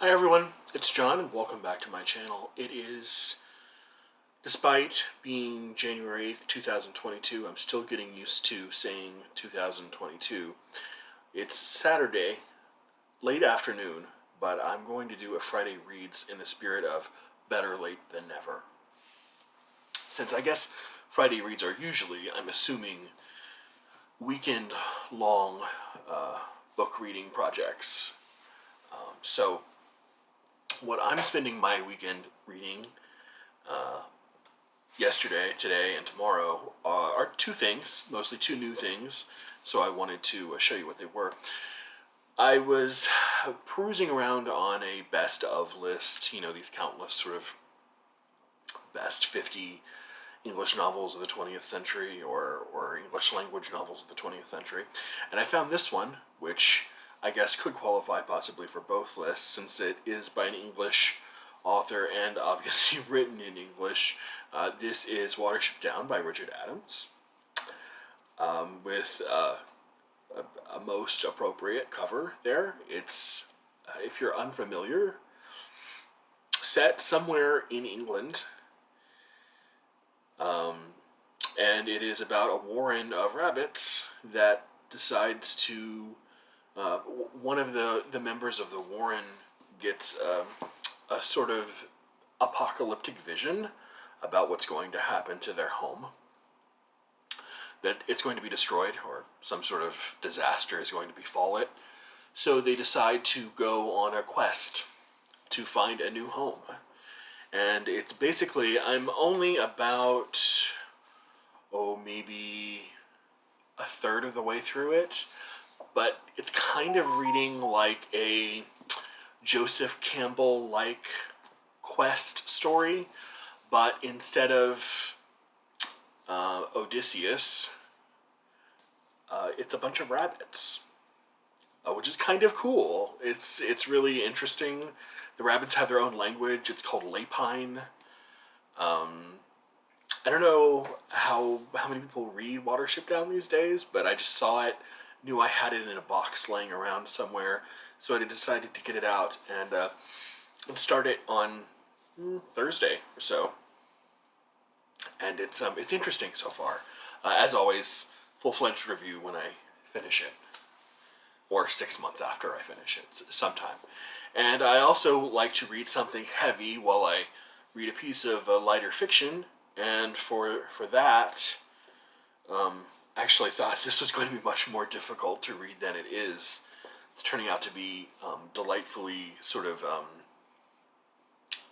Hi everyone, it's John and welcome back to my channel. It is, despite being January 8th, 2022, I'm still getting used to saying 2022. It's Saturday, late afternoon, but I'm going to do a Friday Reads in the spirit of better late than never. Since I guess Friday Reads are usually, I'm assuming, weekend-long book reading projects. So what I'm spending my weekend reading yesterday, today, and tomorrow are two things, mostly two new things, so I wanted to show you what they were. I was perusing around on a best of list, these countless sort of best 50 English novels of the 20th century or English language novels of the 20th century, and I found this one, which I guess could qualify possibly for both lists since it is by an English author and obviously written in English. This is Watership Down by Richard Adams, with a most appropriate cover there. It's, if you're unfamiliar, set somewhere in England, and it is about a warren of rabbits that decides to, one of the members of the warren gets a sort of apocalyptic vision about what's going to happen to their home, that it's going to be destroyed or some sort of disaster is going to befall it. So they decide to go on a quest to find a new home. And it's basically, I'm only about, maybe a third of the way through it, but it's kind of reading like a Joseph Campbell-like quest story, but instead of Odysseus, it's a bunch of rabbits, which is kind of cool. It's really interesting. The rabbits have their own language. It's called Lapine. I don't know how many people read Watership Down these days, but I just saw it, knew I had it in a box laying around somewhere, so I decided to get it out and start it on Thursday or so. And it's interesting so far. As always, full-fledged review when I finish it, or 6 months after I finish it, sometime. And I also like to read something heavy while I read a piece of lighter fiction. And for that, I actually thought this was going to be much more difficult to read than it is. It's turning out to be delightfully sort of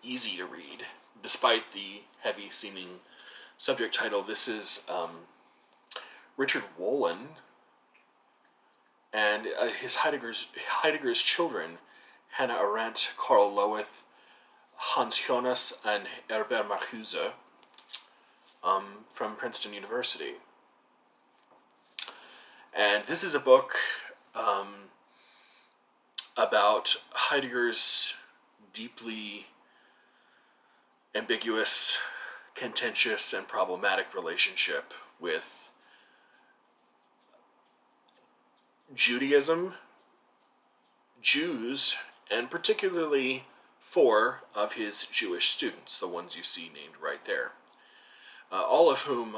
easy to read, despite the heavy-seeming subject title. This is Richard Wolin and his Heidegger's children, Hannah Arendt, Karl Lowith, Hans Jonas, and Herbert Marcuse, from Princeton University. And this is a book about Heidegger's deeply ambiguous, contentious, and problematic relationship with Judaism, Jews, and particularly 4 of his Jewish students, the ones you see named right there, all of whom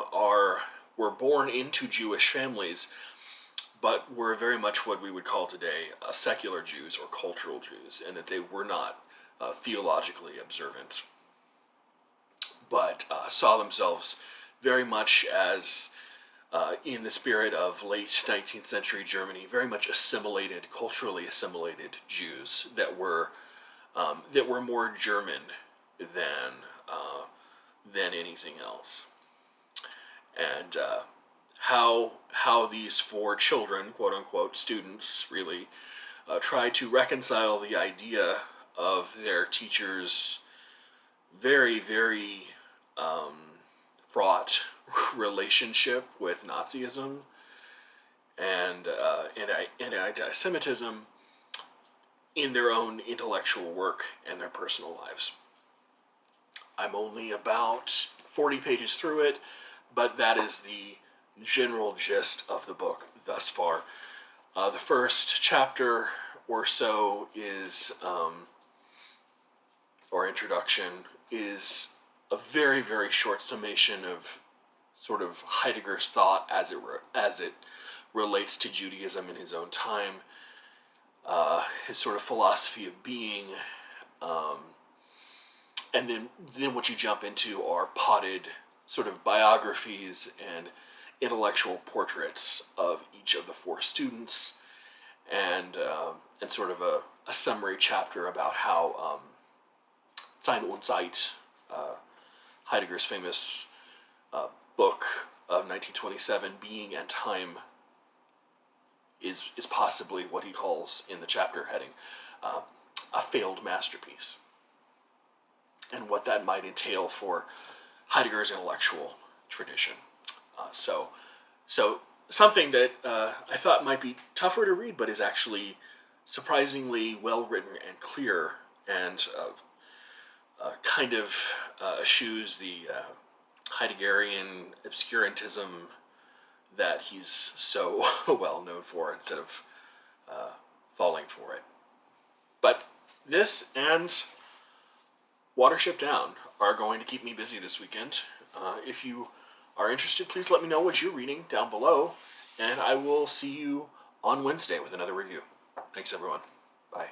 were born into Jewish families, but were very much what we would call today secular Jews or cultural Jews, and that they were not theologically observant, but saw themselves very much as, in the spirit of late 19th century Germany, very much culturally assimilated Jews that were more German than anything else. And how these 4 children, quote unquote students, really try to reconcile the idea of their teacher's very, very fraught relationship with Nazism and anti-Semitism in their own intellectual work and their personal lives. I'm only about 40 pages through it, but that is the general gist of the book thus far. The first chapter or so is or introduction is a very, very short summation of sort of Heidegger's thought as it relates to Judaism in his own time, his sort of philosophy of being, um, and then what you jump into are potted sort of biographies and intellectual portraits of each of the four students, and sort of a summary chapter about how Sein und Zeit, Heidegger's famous book of 1927, Being and Time, is possibly what he calls in the chapter heading a failed masterpiece, and what that might entail for Heidegger's intellectual tradition. So something that I thought might be tougher to read, but is actually surprisingly well written and clear, and kind of eschews the Heideggerian obscurantism that he's so well known for, instead of falling for it. But this and Watership Down are going to keep me busy this weekend. If you are interested, please let me know what you're reading down below, and I will see you on Wednesday with another review. Thanks, everyone. Bye.